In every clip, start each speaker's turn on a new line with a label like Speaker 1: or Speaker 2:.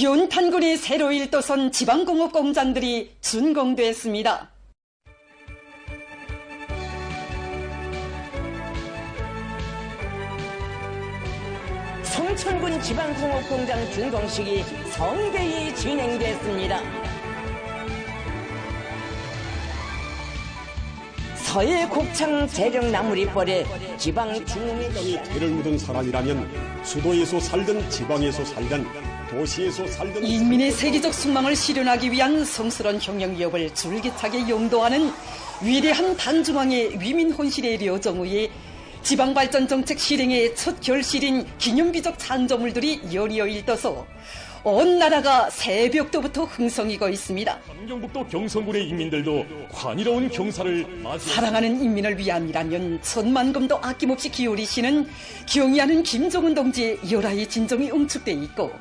Speaker 1: 연탄군이 새로 일도선 지방공업 공장들이 준공됐습니다.
Speaker 2: 송천군 지방공업공장 준공식이 성대히 진행됐습니다. 서해 곡창 재령 나무리벌에 지방 중흥이
Speaker 3: 피를 묻은 사람이라면 수도에서 살든 지방에서 살든 도시에서 살든
Speaker 1: 인민의 세계적 숙망을 실현하기 위한 성스러운 혁명기업을 줄기차게 용도하는 위대한 단중앙의 위민혼실의 여정후에 지방발전 정책 실행의 첫 결실인 기념비적 창조물들이 연이어 일떠서 온 나라가 새벽도부터 흥성이고 있습니다.
Speaker 4: 함경북도 경성군의 인민들도 환희로운 경사를 맞이했습니다.
Speaker 1: 사랑하는 인민을 위함이라면 천만금도 아낌없이 기울이시는 경의하는 김정은 동지의 열화의 진정이 응축돼 있고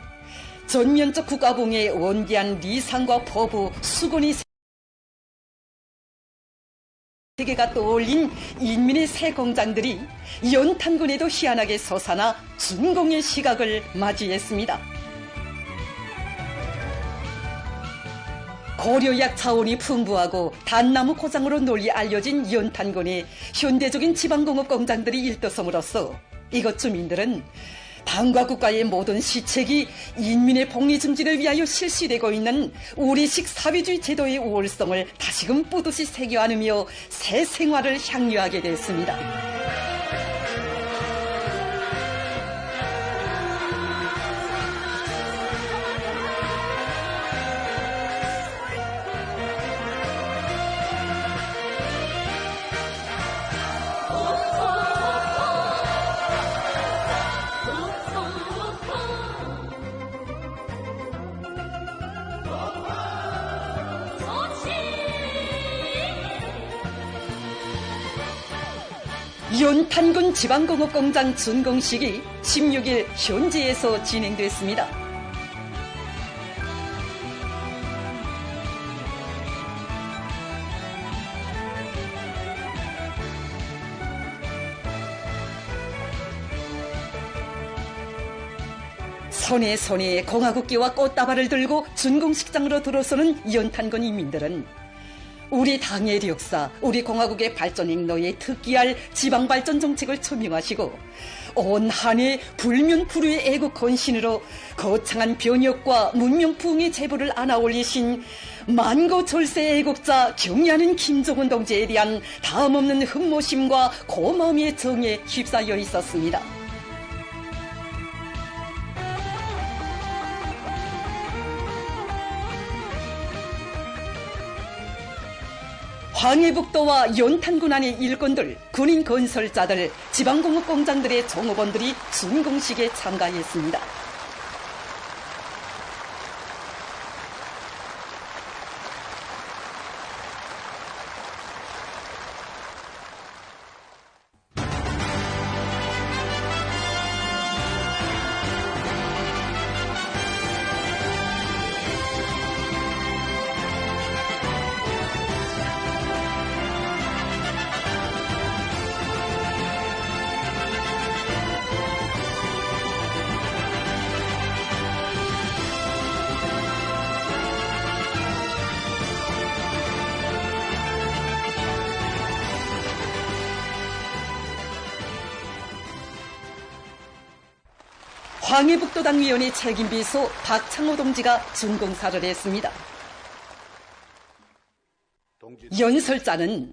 Speaker 1: 전면적 국가봉의 원대한 리상과 포부, 수건이 세계가 떠올린 인민의 새 공장들이 연탄군에도 희한하게 솟아나 준공의 시각을 맞이했습니다. 고려약 자원이 풍부하고 단나무 고장으로 널리 알려진 연탄군의 현대적인 지방공업 공장들이 일떠섬으로써 이곳 주민들은 당과 국가의 모든 시책이 인민의 복리 증진을 위하여 실시되고 있는 우리식 사회주의 제도의 우월성을 다시금 뿌듯이 새겨 안으며 새 생활을 향유하게 됐습니다. 연탄군 지방공업공장 준공식이 16일 현지에서 진행됐습니다. 손에 손에 공화국기와 꽃다발을 들고 준공식장으로 들어서는 연탄군 인민들은 우리 당의 역사, 우리 공화국의 발전 행로에 특기할 지방발전 정책을 처명하시고 온 한해 불면불후의 애국 헌신으로 거창한 변혁과 문명부흥의 제보를 안아올리신 만고절세 애국자 경의하는 김정은 동지에 대한 다음없는 흠모심과 고마움의 정에 휩싸여 있었습니다. 황해북도와 연탄군 안의 일꾼들, 군인 건설자들, 지방공업 공장들의 종업원들이 준공식에 참가했습니다. 황해북도당위원회 책임비서 박창호 동지가 준공사를 했습니다. 연설자는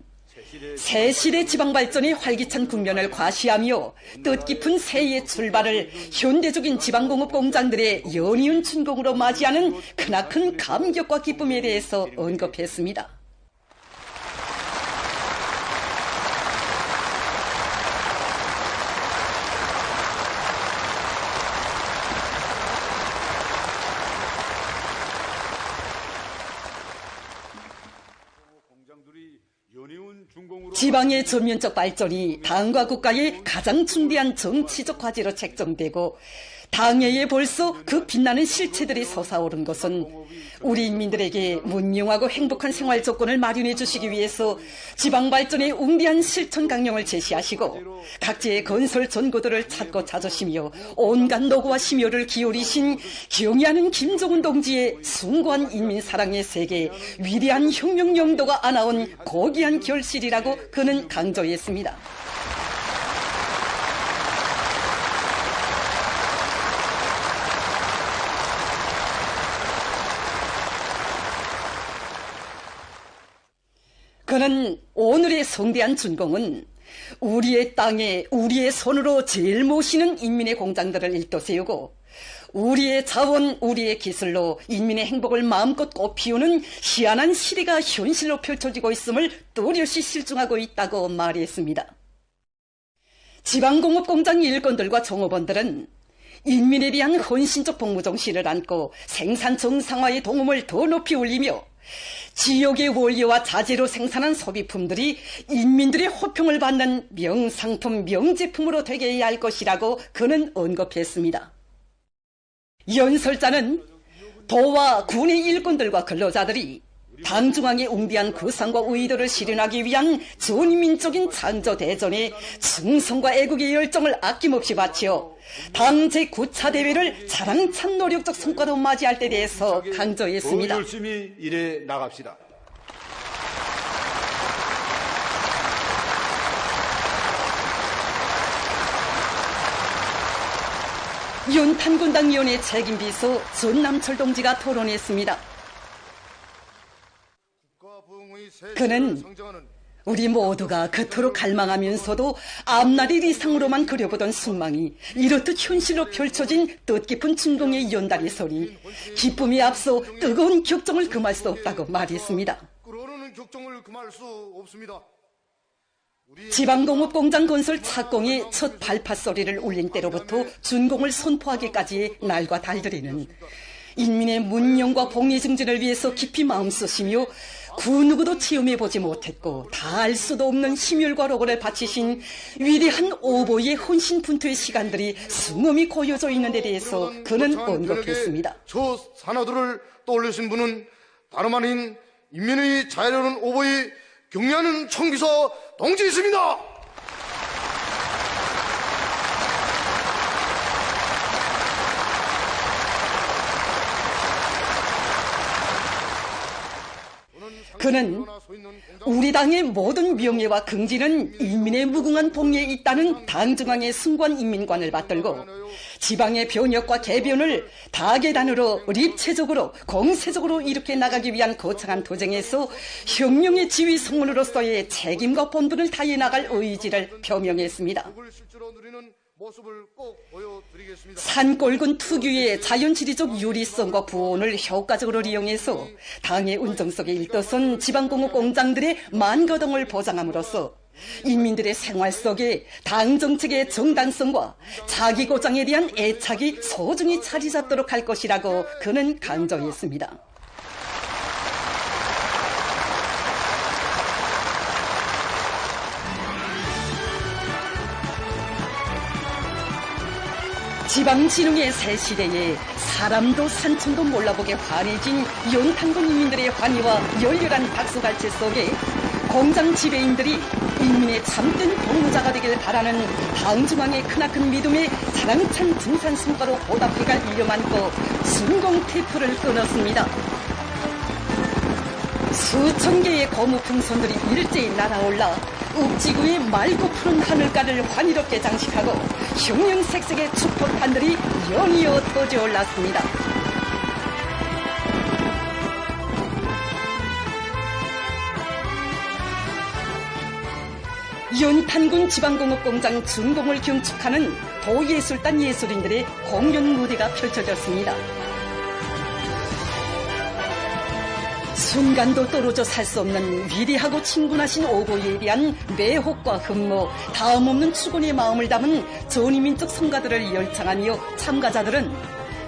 Speaker 1: 새시대 지방발전의 활기찬 국면을 과시하며 뜻깊은 새해의 출발을 현대적인 지방공업 공장들의 연이은 준공으로 맞이하는 크나큰 감격과 기쁨에 대해서 언급했습니다. 지방의 전면적 발전이 당과 국가의 가장 중대한 정치적 과제로 책정되고 당해에 벌써 그 빛나는 실체들이 솟아오른 것은 우리 인민들에게 문명하고 행복한 생활 조건을 마련해 주시기 위해서 지방발전의 웅대한 실천 강령을 제시하시고 각지의 건설 전고들을 찾고 찾으시며 온갖 노고와 심혈을 기울이신 경의하는 김정은 동지의 숭고한 인민사랑의 세계, 위대한 혁명 영도가 안아온 고귀한 결실이라고 그는 강조했습니다. 그는 오늘의 성대한 준공은 우리의 땅에 우리의 손으로 제일 모시는 인민의 공장들을 일떠세우고 우리의 자원, 우리의 기술로 인민의 행복을 마음껏 꽃피우는 희한한 시대가 현실로 펼쳐지고 있음을 뚜렷이 실증하고 있다고 말했습니다. 지방공업공장 일꾼들과 종업원들은 인민에 대한 헌신적 복무 정신을 안고 생산 정상화의 동음을 더 높이 울리며 지역의 원료와 자재로 생산한 소비품들이 인민들의 호평을 받는 명상품, 명제품으로 되게 해야 할 것이라고 그는 언급했습니다. 연설자는 도와 군의 일꾼들과 근로자들이 당중앙의 웅대한 구상과 의도를 실현하기 위한 전인민적인 창조대전에 충성과 애국의 열정을 아낌없이 바치어 당 제9차 대회를 자랑찬 노력적 성과로 맞이할 때 대해서 강조했습니다.
Speaker 5: 더 열심히 일해 나갑시다.
Speaker 1: 윤탄군당위원회 책임비서 전남철 동지가 토론했습니다. 그는 우리 모두가 그토록 갈망하면서도 앞날의 이상으로만 그려보던 순망이 이렇듯 현실로 펼쳐진 뜻깊은 준공의 연단의 소리, 기쁨이 앞서 뜨거운 격정을 금할 수 없다고 말했습니다. 지방공업공장 건설 착공의 첫 발파소리를 울린 때로부터 준공을 선포하기까지의 날과 달들이는 인민의 문명과 복리 증진을 위해서 깊이 마음쓰시며 그 누구도 체험해보지 못했고 다 알 수도 없는 심혈과 로고를 바치신 위대한 오보의 헌신 분투의 시간들이 수없이 고여져 있는 데 대해서 그는 언급했습니다.
Speaker 5: 저 산하들을 떠올리신 분은 다름 아닌 인민의 자유로운 오보의 경리하는 청기서 동지이십니다.
Speaker 1: 그는 우리 당의 모든 명예와 긍지는 인민의 무궁한 복리에 있다는 당중앙의 숭고한 인민관을 받들고 지방의 변혁과 개변을 다계단으로 입체적으로 공세적으로 일으켜 나가기 위한 거창한 도쟁에서 혁명의 지휘 성문으로서의 책임과 본분을 다해 나갈 의지를 표명했습니다. 산골군 특유의 자연지리적 유리성과 부온을 효과적으로 이용해서 당의 운정 속에 일떠선 지방공업 공장들의 만거동을 보장함으로써 인민들의 생활 속에 당 정책의 정당성과 자기 고장에 대한 애착이 소중히 자리 잡도록 할 것이라고 그는 강조했습니다. 지방진흥의 새 시대에 사람도 산천도 몰라보게 환해진 연탄군 인민들의 환희와 열렬한 박수갈채 속에 공장 지배인들이 인민의 참된 복무자가 되길 바라는 당중앙의 크나큰 믿음에 자랑찬 등산 성과로 보답해갈 일을 안고 순공 태포를 끊었습니다. 수천 개의 고무풍선들이 일제히 날아올라 읍지구의 맑고 푸른 하늘가를 환희롭게 장식하고 흉흉색색의 축포판들이 연이어 터져올랐습니다. 연탄군 지방공업공장 준공을 경축하는 도예술단 예술인들의 공연 무대가 펼쳐졌습니다. 순간도 떨어져 살 수 없는 위대하고 친근하신 오보에 대한 매혹과 흠모, 다음없는 축원의 마음을 담은 전인민족 성가들을 열창하며 참가자들은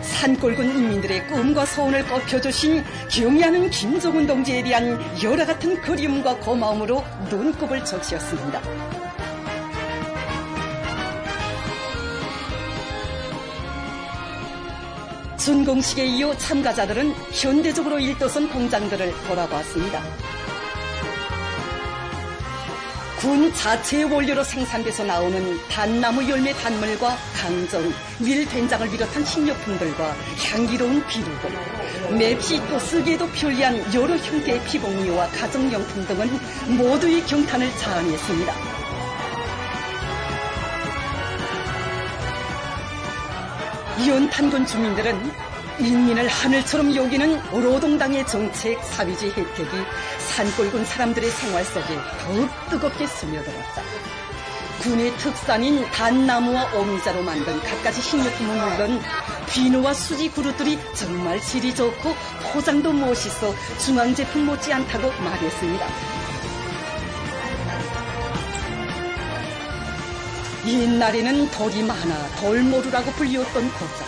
Speaker 1: 산골군 인민들의 꿈과 소원을 꼽혀주신 경의하는 김정은 동지에 대한 열화 같은 그리움과 고마움으로 눈곱을 적시었습니다. 준공식에 이어 참가자들은 현대적으로 일도선 공장들을 돌아보았습니다. 군 자체의 원료로 생산돼서 나오는 단나무 열매 단물과 강정, 밀된장을 비롯한 식료품들과 향기로운 비료들, 맵시 또 쓰기에도 편리한 여러 형태의 피복미와 가정용품 등은 모두의 경탄을 자아냈습니다. 연탄군 주민들은 인민을 하늘처럼 여기는 노동당의 정책, 사회주의 혜택이 산골군 사람들의 생활 속에 더욱 뜨겁게 스며들었다. 군의 특산인 단나무와 오미자로 만든 갖가지 식료품은 물론 비누와 수지 그릇들이 정말 질이 좋고 포장도 멋있어 중앙제품 못지않다고 말했습니다. 옛날에는 돌이 많아 돌모루라고 불리웠던 고장,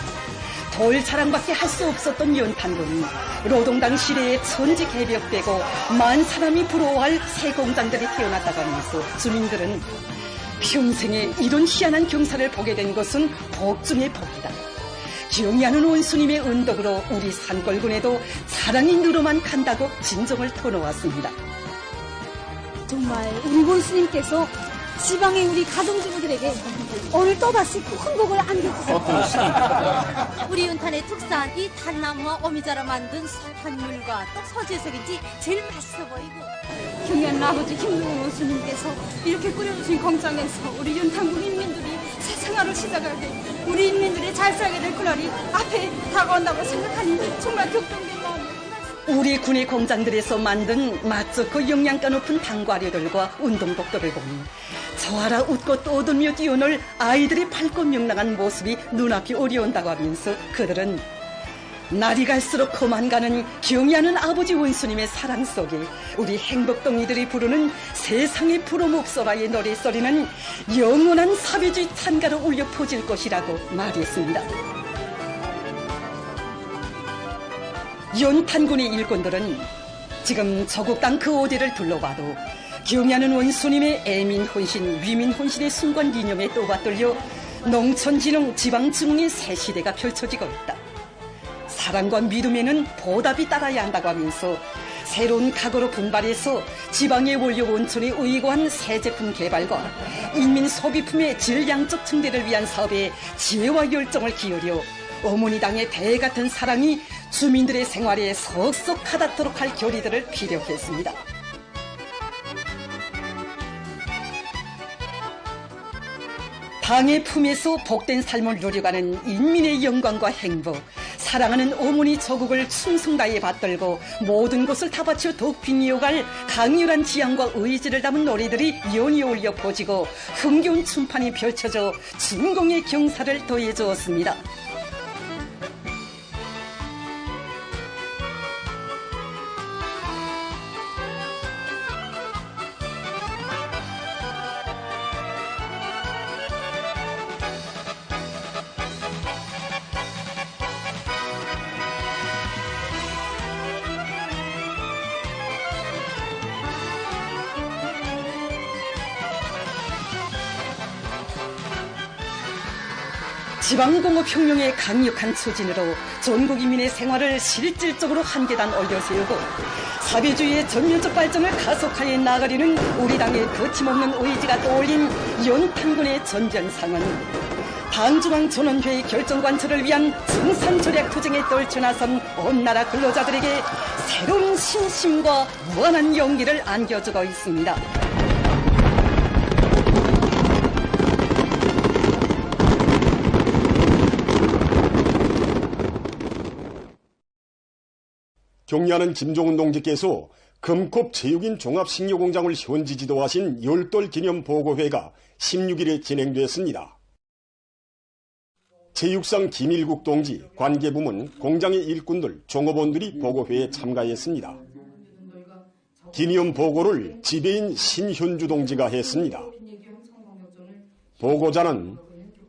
Speaker 1: 돌 자랑밖에 할 수 없었던 연탄군이 노동당 시대에 천지 개벽되고 만 사람이 부러워할 새 공장들이 태어났다고 하면서 주민들은 평생에 이런 희한한 경사를 보게 된 것은 복 중의 복이다. 경의하는 원수님의 은덕으로 우리 산골군에도 사랑이 늘어만 간다고 진정을 터놓았습니다.
Speaker 6: 정말 우리 원수님께서 지방의 우리 가정주부들에게 오늘 또다시 큰 복을 안겨주셨습니다.
Speaker 7: 우리 연탄의 특산 이 단나무와 오미자로 만든 석탄물과 또 서지석인지 제일 맛있어 보이고,
Speaker 6: 경의하는 아버지 김동훈 원수님께서 이렇게 꾸려주신 공장에서 우리 연탄군 인민들이 새 생활을 시작하게, 우리 인민들이 잘 살게 될 그날이 앞에 다가온다고 생각하니 정말 격동된 마음입니다.
Speaker 1: 우리 군의 공장들에서 만든 맛 좋고 영양가 높은 당과류들과 운동복들을 보니 저하라 웃고 떠들며 뛰어놀 아이들의 밝고 명랑한 모습이 눈앞이 오려온다고 하면서 그들은 날이 갈수록 커만가는 경의하는 아버지 원수님의 사랑 속에 우리 행복동이들이 부르는 세상의 푸른 목소라의 노랫소리는 영원한 사회주의 찬가로 울려 퍼질 것이라고 말했습니다. 연탄군의 일꾼들은 지금 조국 땅 그 어디를 둘러봐도 경의하는 원수님의 애민 혼신, 위민 혼신의 순간 이념에 또받들려 농촌진흥, 지방증흥의 새 시대가 펼쳐지고 있다. 사랑과 믿음에는 보답이 따라야 한다고 하면서 새로운 각오로 분발해서 지방의 원료 원촌에 의거한 새 제품 개발과 인민 소비품의 질량적 증대를 위한 사업에 지혜와 열정을 기울여 어머니 당의 대 같은 사랑이 주민들의 생활에 석석 가닿도록 할 결의들을 피력했습니다. 당의 품에서 복된 삶을 누려가는 인민의 영광과 행복, 사랑하는 어머니 조국을 충성 다해 받들고 모든 것을 다 바쳐 더욱 빛이어갈 강렬한 지향과 의지를 담은 노래들이 연이어 울려 퍼지고 흥겨운 춤판이 펼쳐져 진공의 경사를 더해 주었습니다. 지방공업혁명의 강력한 추진으로 전국 인민의 생활을 실질적으로 한 계단 올려세우고 사회주의의 전면적 발전을 가속하여 나가려는 우리 당의 거침없는 의지가 떠올린 연탄군의 전전상은 당중앙전원회의 결정관철을 위한 정산절약 투쟁에 떨쳐나선 온 나라 근로자들에게 새로운 신심과 무한한 용기를 안겨주고 있습니다.
Speaker 3: 경의하는 김종훈 동지께서 금콕 체육인 종합식료공장을 현지 지도하신 열돌 기념 보고회가 16일에 진행됐습니다. 체육상 김일국 동지, 관계부문, 공장의 일꾼들, 종업원들이 보고회에 참가했습니다. 기념 보고를 지배인 신현주 동지가 했습니다. 보고자는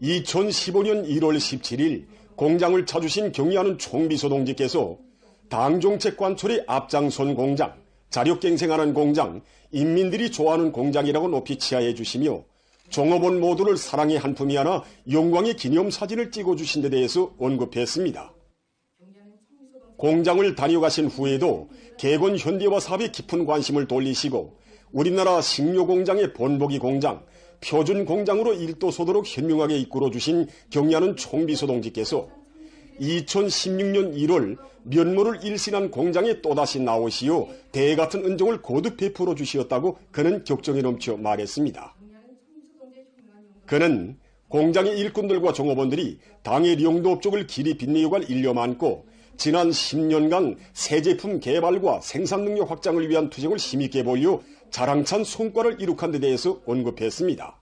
Speaker 3: 2015년 1월 17일 공장을 찾으신 경의하는 총비서 동지께서 당정책 관철의 앞장선 공장, 자력갱생하는 공장, 인민들이 좋아하는 공장이라고 높이 치하해 주시며 종업원 모두를 사랑의 한 품이 하나 영광의 기념사진을 찍어주신 데 대해서 언급했습니다. 공장을 다녀가신 후에도 개건 현대화 사업에 깊은 관심을 돌리시고 우리나라 식료공장의 본보기 공장, 표준 공장으로 일도소도록 현명하게 이끌어주신 경리하는 총비서 동지께서 2016년 1월 면모를 일신한 공장에 또다시 나오시어 대같은 은총을 거듭 베풀어 주시었다고 그는 격정에 넘쳐 말했습니다. 그는 공장의 일꾼들과 종업원들이 당의 영도 업종을 길이 빛내어갈 일념 안고 지난 10년간 새 제품 개발과 생산 능력 확장을 위한 투쟁을 힘있게 벌여 자랑찬 성과를 이룩한 데 대해서 언급했습니다.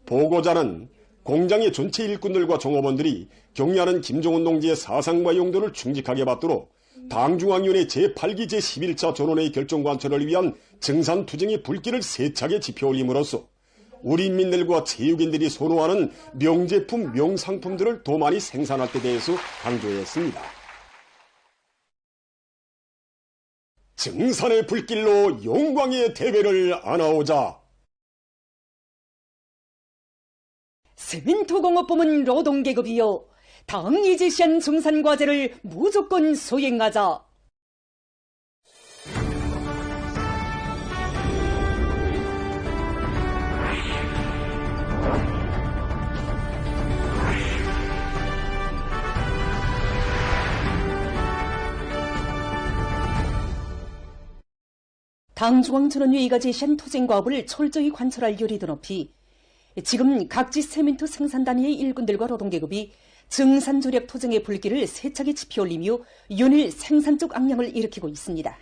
Speaker 3: 보고자는 공장의 전체 일꾼들과 종업원들이 경리하는 김정은 동지의 사상과 용도를 충직하게 받도록 당중앙위원회 제8기 제11차 전원회의 결정 관철을 위한 증산투쟁의 불길을 세차게 지펴올림으로써 우리 인민들과 체육인들이 선호하는 명제품, 명상품들을 더 많이 생산할 때 대해서 강조했습니다. 증산의 불길로 영광의 대회를 안아오자.
Speaker 1: 세민토공업부문 노동계급이여 당이 제시한 증산과제를 무조건 수행하자. 당중앙전원회의가 제시한 투쟁과업을 철저히 관철할 요리도 높이 지금 각지 세민토 생산단위의 일꾼들과 노동계급이 증산조력 투쟁의 불길을 세차게 지펴올리며 연일 생산적 악량을 일으키고 있습니다.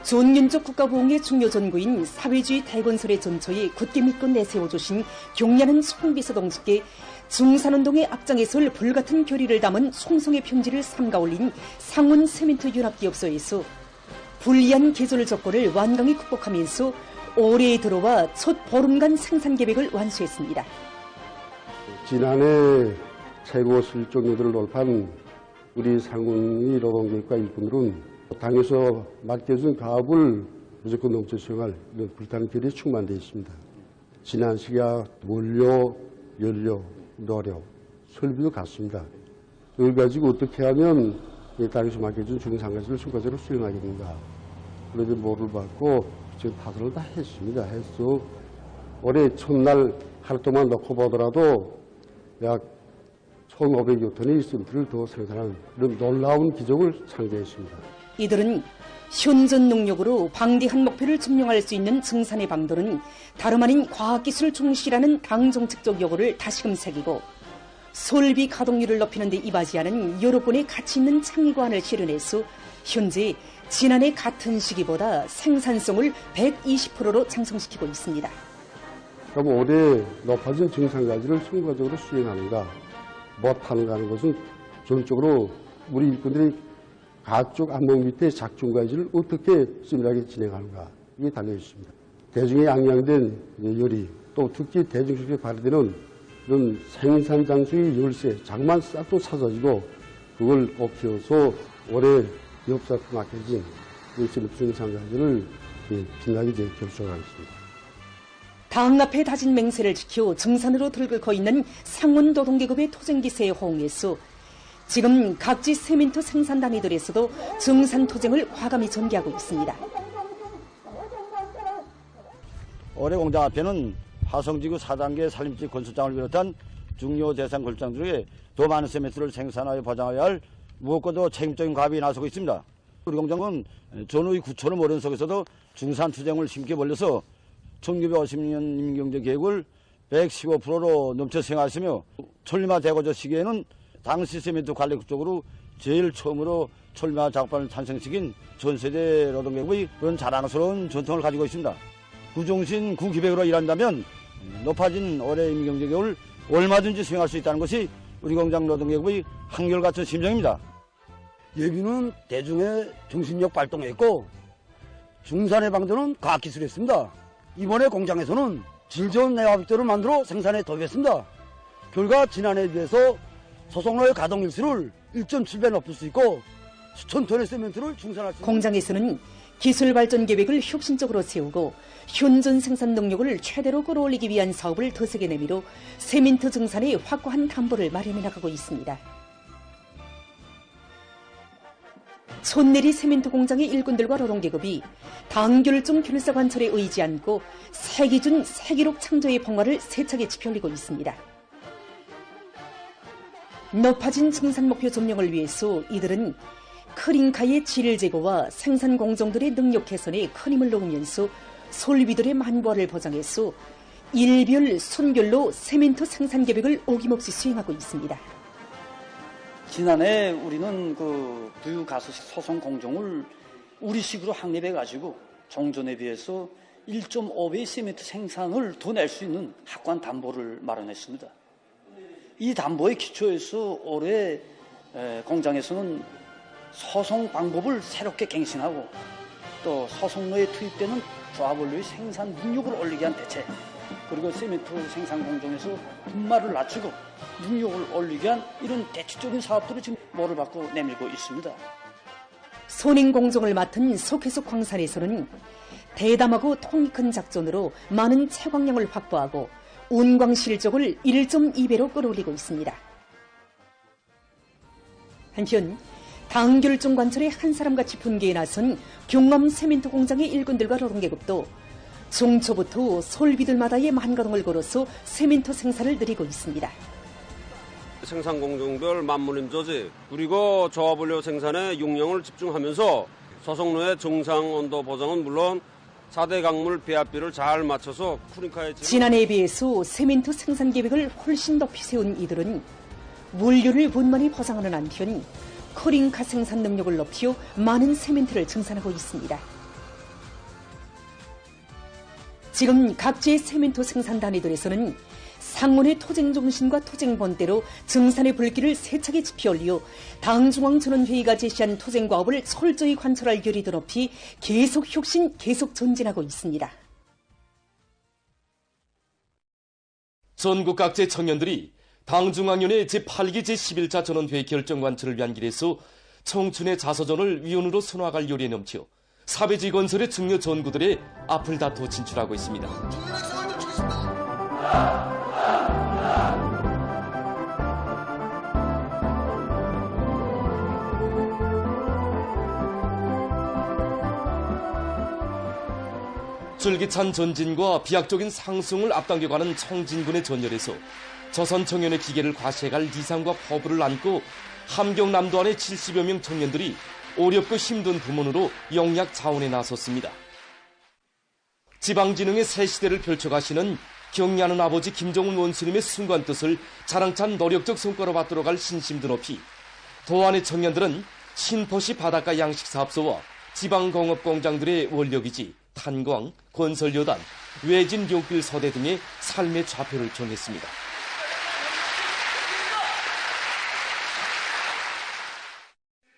Speaker 1: 존윤적 국가보응의 중요 전구인 사회주의 대건설의 전초에 굳게 믿고 내세워주신 경리하는 총비서 동지께 중산운동의 앞장에설 불같은 교리를 담은 송송의 편지를 삼가올린 상원 세민토 연합기업소에서 불리한 계절 조건을 완강히 극복하면서 올해에 들어와 첫 보름간 생산 계획을 완수했습니다.
Speaker 8: 지난해 최고 실적 요도를 돌파한 우리 상훈이 노동계획과 일꾼들은 당에서 맡겨준 가업을 무조건 농체 수행할 이런 불타는 결이 충만되어 있습니다. 지난 시기와 원료, 연료, 노력, 설비도 같습니다. 이걸 가지고 어떻게 하면 당에서 맡겨준 중상가지를 순간적으로 수행하겠는가. 그래도 모를 받고 지금 파선을 다 했습니다. 해서 올해 첫날 하루 동안 놓고 보더라도 약 1,500여 톤의 시멘트를 더 생산하는 이런 놀라운 기적을 창조했습니다.
Speaker 1: 이들은 현존 능력으로 방대한 목표를 증명할 수 있는 증산의 방도는 다름 아닌 과학기술 중시라는 당정책적 요구를 다시금 새기고 설비 가동률을 높이는 데 이바지하는 여러 번의 가치 있는 창의관을 실현해서 현재 지난해 같은 시기보다 생산성을 120%로 상승시키고 있습니다.
Speaker 8: 그럼 올해 높아진 증산가지를 성과적으로 수행하는가 못하는가 하는 것은 전적으로 우리 일꾼들이 가쪽 안목 밑에 작중가지를 어떻게 세밀하게 진행하는가 이게 달려 있습니다. 대중에 양양된 요리 또 특히 대중식에 발휘되는 이런 생산 장수의 열쇠 장만 싹도 찾아지고 그걸 꼽혀서 올해 기업사한테 맡겨진 증산가지를 빛나게 결정하겠습니다.
Speaker 1: 당 앞에 다진 맹세를 지켜 증산으로 들끓고 있는 상원 노동계급의 투쟁기세에 호응해서 지금 각지 세민토 생산단위들에서도 증산 투쟁을 과감히 전개하고 있습니다.
Speaker 9: 올해 공장 앞에는 화성지구 4단계 산림지 건설장을 비롯한 중요 대상 건설장 중에 더 많은 세멘트를 생산하여 보장해야 할 무엇보다도 책임적인 가업이 나서고 있습니다. 우리 공장은 전후의 9천원 어려운 속에서도 중산 투쟁을 힘있게 벌려서 1950년 임경제계획을 115%로 넘쳐 수행하였으며 철림화 대거저 시기에는 당시 세멘트 관리 쪽으로 제일 처음으로 철림화 작업반을 탄생시킨 전세대 노동계급의 그런 자랑스러운 전통을 가지고 있습니다. 구종신 구기백으로 일한다면 높아진 올해 임경제계획을 얼마든지 수행할 수 있다는 것이 우리 공장 노동계급의 한결같은 심정입니다.
Speaker 10: 예비는 대중의 정신력 발동했고 중산의 방도는 과학기술이었습니다. 이번에 공장에서는 질 좋은 내화벽돌을 만들어 생산에 도입했습니다. 결과 지난해에 비해서 소속로의 가동일수를 1.7배 높일 수 있고 수천 톤의 세멘트를 중산할 수 있습니다.
Speaker 1: 공장에서는 기술 발전 계획을 혁신적으로 세우고 현존 생산 능력을 최대로 끌어올리기 위한 사업을 더세게 내밀어 세민트 증산에 확고한 담보를 마련해 나가고 있습니다. 손내리 세민트 공장의 일꾼들과 노동계급이 당결중 결사 관철에 의지 않고 세기준 세기록 창조의 평화를 세차게 지켜올리고 있습니다. 높아진 증산 목표 점령을 위해서 이들은 크린카의 질 제거와 생산 공정들의 능력 개선에 큰 힘을 놓으면서 솔비들의 만부화를 보장해서 일별, 순별로 세민트 생산 계획을 어김없이 수행하고 있습니다.
Speaker 11: 지난해 우리는 그 부유가소식 소송 공정을 우리식으로 확립해가지고 종전에 비해서 1.5배의 시멘트 생산을 더 낼 수 있는 확고한 담보를 마련했습니다. 이 담보에 기초해서 올해 공장에서는 소송 방법을 새롭게 갱신하고 또 소송로에 투입되는 조합원료의 생산 능력을 올리기 위한 대책, 그리고 시멘트 생산 공정에서 분말을 낮추고 능력을 올리기 위한 이런 대체적인 사업들을 지금 모를 받고 내밀고 있습니다.
Speaker 1: 손행 공정을 맡은 석회석 광산에서는 대담하고 통이 큰 작전으로 많은 채광량을 확보하고 운광 실적을 1.2배로 끌어올리고 있습니다. 한편 당결중 관철에 한 사람같이 분개에 나선 경남 세민트 공장의 일꾼들과 노동계급도 중초부터 솔비들마다의 만가동을 걸어서 세민트 생산을 늘리고 있습니다.
Speaker 12: 생산 공정별 만물림 조직 그리고 조합원료 생산에 용량을 집중하면서 소송로의 정상 온도 보장은 물론 4대 강물 배합비를 잘 맞춰서 쿠링카의
Speaker 1: 지난해에 비해서 세민트 생산 계획을 훨씬 높이 세운 이들은 물류를 분만히 보장하는 한편 쿠링카 생산 능력을 높여 많은 세민트를 증산하고 있습니다. 지금 각지의 세민트 생산 단위들에서는 상원의 토쟁 정신과 토쟁 본대로 증산의 불길을 세차게 지펴올려 당중앙전원회의가 제시한 토쟁 과업을 철저히 관철할 결의도 높이 계속 혁신, 계속 전진하고 있습니다.
Speaker 4: 전국 각지의 청년들이 당중앙위원회 제8기 제11차 전원회의 결정 관철을 위한 길에서 청춘의 자서전을 위원으로 선화할 요리에 넘쳐 사회주의 건설의 중요 전구들의 앞을 다투어 진출하고 있습니다. 줄기찬 전진과 비약적인 상승을 앞당겨가는 청진군의 전열에서 조선 청년의 기계를 과시해갈 이상과 포부를 안고 함경남도 안의 70여 명 청년들이 어렵고 힘든 부문으로 영약 자원에 나섰습니다. 지방진흥의 새 시대를 펼쳐가시는 경리하는 아버지 김정은 원수님의 순간 뜻을 자랑찬 노력적 성과로 받들어 갈 신심도 높이 도안의 청년들은 신포시 바닷가 양식사업소와 지방공업공장들의 원력이지 탄광, 건설여단, 외진 용길 서대 등의 삶의 좌표를 정했습니다.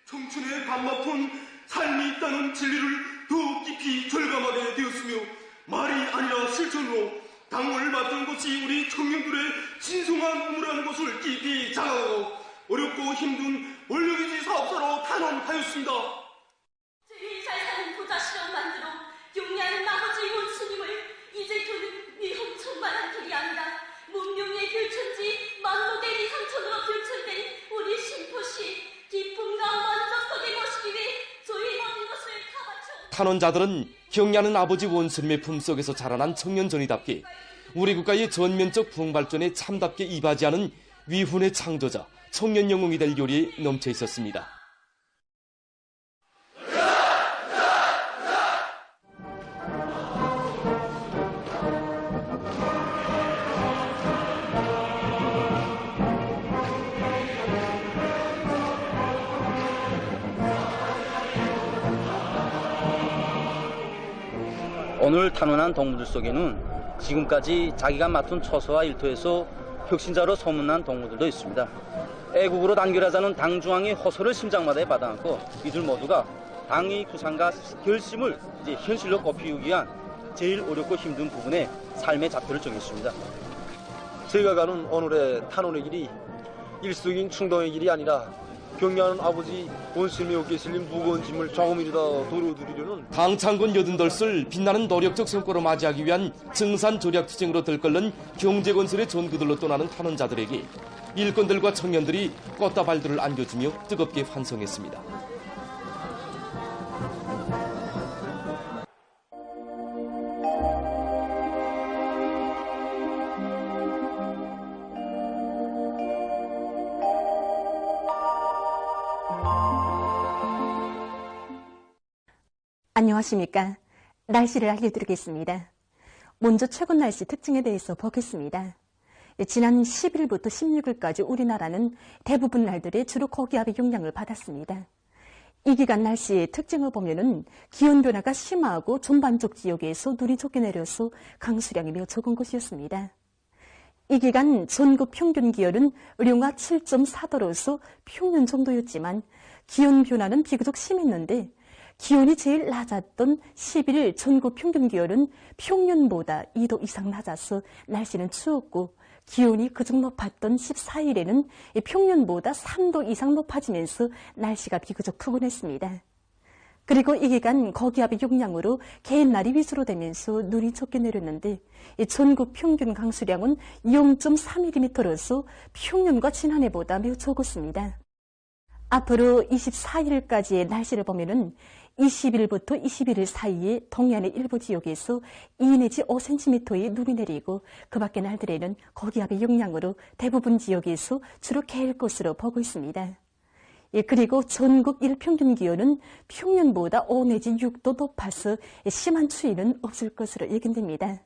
Speaker 13: 청춘의 감막픈 삶이 있다는 진리를 더 깊이 절감하게 되었으며 말이 아니라 실천으로 당을 맡은 것이 우리 청년들의 진성한 의무라는 것을 깊이 자각하고 어렵고 힘든 원력이지 사업사로 탄원하였습니다.
Speaker 14: 제일 잘 사는 부자시령 만들어 용리하는 아버지 원수님을 이제 그는 위험천만한 길이 아니라 문명의 별천지 만목의 리상천으로 별천된 우리 신포시 기쁨과 만족 속에 모시기 위해 저희 모든 것을 다 바쳐.
Speaker 4: 탄원자들은 경리하는 아버지 원수님의 품속에서 자라난 청년전이답게 우리 국가의 전면적 부흥발전에 참답게 이바지하는 위훈의 창조자, 청년 영웅이 될 요리에 넘쳐 있었습니다.
Speaker 15: 오늘 탄원한 동무들 속에는 지금까지 자기가 맡은 처소와 일터에서 혁신자로 소문난 동무들도 있습니다. 애국으로 단결하자는 당중앙의 호소를 심장마다에 받아안고 이들 모두가 당의 구상과 결심을 이제 현실로 꼽히기 위한 제일 어렵고 힘든 부분에 삶의 좌표를 정했습니다.
Speaker 16: 저희가 가는 오늘의 탄원의 길이 일수인 충동의 길이 아니라 경리하는 아버지 원스님의 어깨에 실린 무거운 짐을 조금이라도 덜어드리려는
Speaker 4: 당창군 88을 빛나는 노력적 성과로 맞이하기 위한 증산 조략 투쟁으로 들끓는 경제건설의 전구들로 떠나는 탄원자들에게 일꾼들과 청년들이 꽃다발들을 안겨주며 뜨겁게 환송했습니다.
Speaker 17: 안녕하십니까. 날씨를 알려드리겠습니다. 먼저 최근 날씨 특징에 대해서 보겠습니다. 지난 10일부터 16일까지 우리나라는 대부분 날들에 주로 고기압의 영향을 받았습니다. 이 기간 날씨의 특징을 보면은 기온 변화가 심하고 전반적 지역에서 눈이 적게 내려서 강수량이 매우 적은 것이었습니다. 이 기간 전국 평균 기온은 영하 7.4도로서 평년 정도였지만 기온 변화는 비교적 심했는데 기온이 제일 낮았던 11일 전국 평균 기온은 평년보다 2도 이상 낮아서 날씨는 추웠고 기온이 그중 높았던 14일에는 평년보다 3도 이상 높아지면서 날씨가 비교적 푸근했습니다. 그리고 이 기간 고기압의 영향으로 개인날이 위주로 되면서 눈이 적게 내렸는데 전국 평균 강수량은 0.3mm로서 평년과 지난해보다 매우 적었습니다. 앞으로 24일까지의 날씨를 보면은 20일부터 21일 사이에 동해안의 일부 지역에서 2 내지 5cm의 눈이 내리고 그 밖의 날들에는 고기압의 영향으로 대부분 지역에서 주로 개일 것으로 보고 있습니다. 그리고 전국 일평균 기온은 평년보다 5 내지 6도 높아서 심한 추위는 없을 것으로 예견됩니다.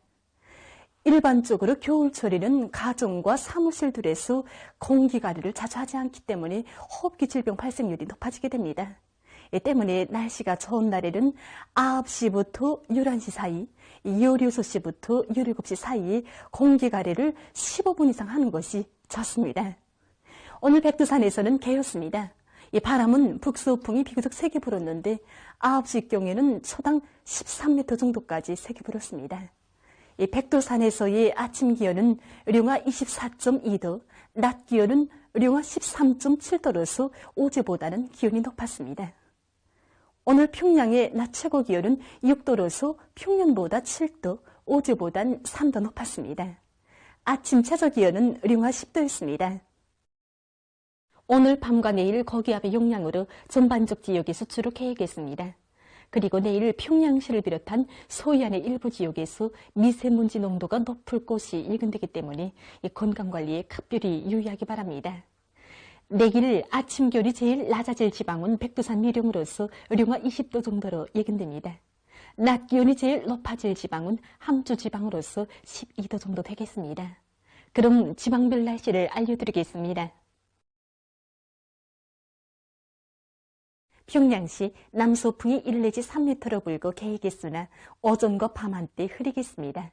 Speaker 17: 일반적으로 겨울철에는 가정과 사무실들에서 공기가래를 자주 하지 않기 때문에 호흡기 질병 발생률이 높아지게 됩니다. 이 때문에 날씨가 좋은 날에는 9시부터 11시 사이, 16시부터 17시 사이에 공기가래를 15분 이상 하는 것이 좋습니다. 오늘 백두산에서는 개였습니다. 이 바람은 북서풍이 비교적 세게 불었는데 9시경에는 초당 13m 정도까지 세게 불었습니다. 이 백두산에서의 아침 기온은 영하 24.2도, 낮 기온은 영하 13.7도로서 어제보다는 기온이 높았습니다. 오늘 평양의 낮 최고 기온은 6도로서 평년보다 7도, 어제보단 3도 높았습니다. 아침 최저 기온은 영하 10도였습니다. 오늘 밤과 내일 고기압의 영향으로 전반적 지역에서 주로 개겠습니다. 그리고 내일 평양시를 비롯한 서해안의 일부 지역에서 미세먼지 농도가 높을 것이 예견되기 때문에 건강관리에 각별히 유의하기 바랍니다. 내일 아침 기온이 제일 낮아질 지방은 백두산 미령으로서 영하 20도 정도로 예견됩니다. 낮 기온이 제일 높아질 지방은 함주 지방으로서 12도 정도 되겠습니다. 그럼 지방별 날씨를 알려드리겠습니다. 평양시 남서풍이 1 내지 3m로 불고 개이겠으나 오전과 밤한때 흐리겠습니다.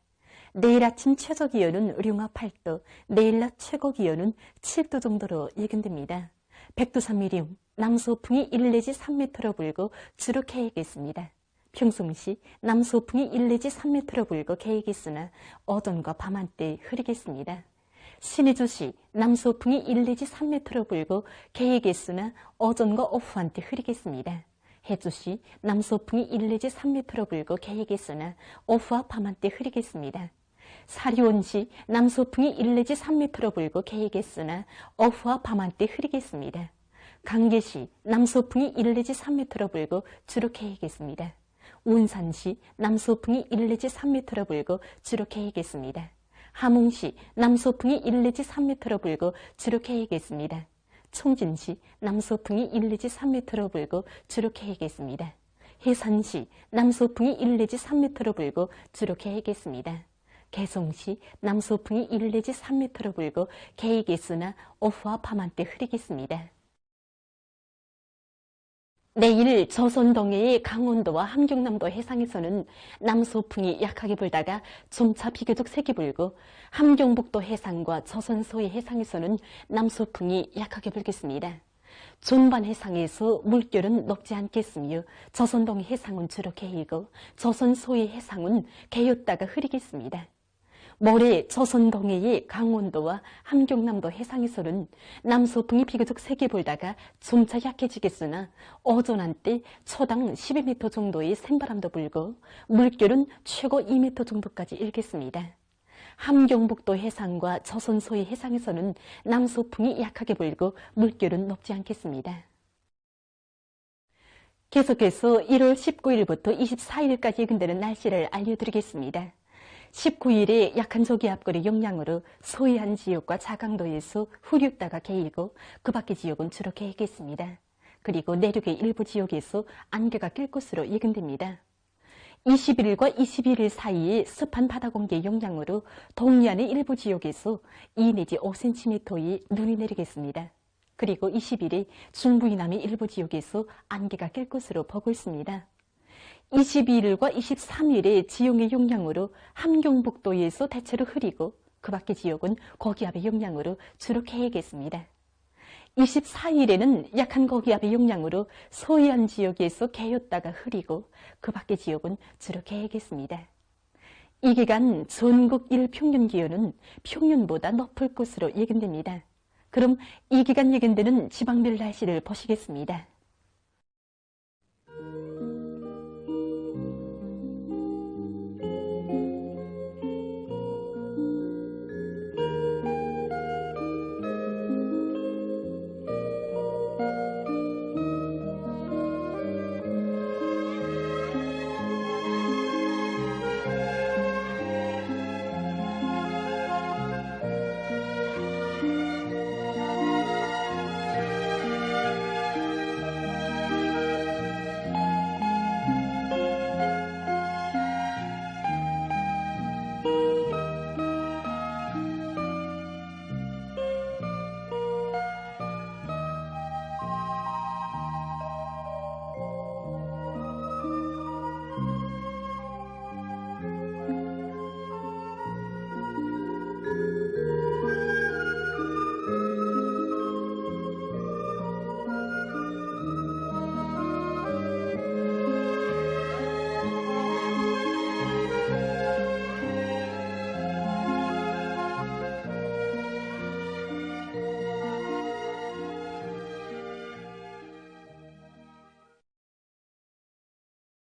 Speaker 17: 내일 아침 최저 기온은 영하 8도, 내일 낮 최고 기온은 7도 정도로 예견됩니다. 백두산 미령, 남서풍이 1 내지 3m로 불고 주로 개이겠습니다. 평송시 남서풍이 1 내지 3m로 불고 개이겠으나 오전과 밤한때 흐리겠습니다. 신의주시 남서풍이 1 내지 3m로 불고 개이겠으나 오전과 오후한때 흐리겠습니다. 해주시 남서풍이 1 내지 3m로 불고 개이겠으나 오후와 밤한때 흐리겠습니다. 사리온시 남서풍이 1 내지 3m로 불고 개이겠으나 오후와 밤한때 흐리겠습니다. 강계시 남서풍이 1 내지 3m로 불고 주로 개이겠습니다. 운산시 남서풍이 1 내지 3m로 불고 주로 개이겠습니다. 함흥시 남서풍이 1 내지 3m로 불고 주로 개이겠습니다. 총진시 남서풍이 1 내지 3m로 불고 주로 개이겠습니다. 해산시 남서풍이 1 내지 3m로 불고 주로 개이겠습니다. 개성시 남서풍이 1 내지 3m로 불고 개이겠으나 오후와 밤한때 흐리겠습니다. 내일 조선 동해의 강원도와 함경남도 해상에서는 남서풍이 약하게 불다가 점차 비교적 세게 불고 함경북도 해상과 조선 서해 해상에서는 남서풍이 약하게 불겠습니다. 전반 해상에서 물결은 높지 않겠으며 조선 동해 해상은 주로 개이고 조선 서해 해상은 개였다가 흐리겠습니다. 모레 조선 동해의 강원도와 함경남도 해상에서는 남서풍이 비교적 세게 불다가 점차 약해지겠으나 오전 한때 초당 12m 정도의 샘바람도 불고 물결은 최고 2m 정도까지 일겠습니다. 함경북도 해상과 조선소의 해상에서는 남서풍이 약하게 불고 물결은 높지 않겠습니다. 계속해서 1월 19일부터 24일까지 예견되는 날씨를 알려드리겠습니다. 19일에 약한 저기압골의 영향으로 서해안 지역과 자강도에서 흐렸다가 개이고 그 밖의 지역은 주로 개겠습니다. 그리고 내륙의 일부 지역에서 안개가 낄 것으로 예견됩니다. 21일과 21일 사이에 습한 바다 공기의 영향으로 동해안의 일부 지역에서 2 내지 5cm의 눈이 내리겠습니다. 그리고 20일에 중부 이남의 일부 지역에서 안개가 낄 것으로 보고 있습니다. 22일과 23일에 지형의 영향으로 함경북도에서 대체로 흐리고 그 밖의 지역은 고기압의 영향으로 주로 개겠습니다. 24일에는 약한 고기압의 영향으로 서해안 지역에서 개였다가 흐리고 그 밖의 지역은 주로 개겠습니다. 이 기간 전국 일평균 기온은 평년보다 높을 것으로 예견됩니다. 그럼 이 기간 예견되는 지방별 날씨를 보시겠습니다.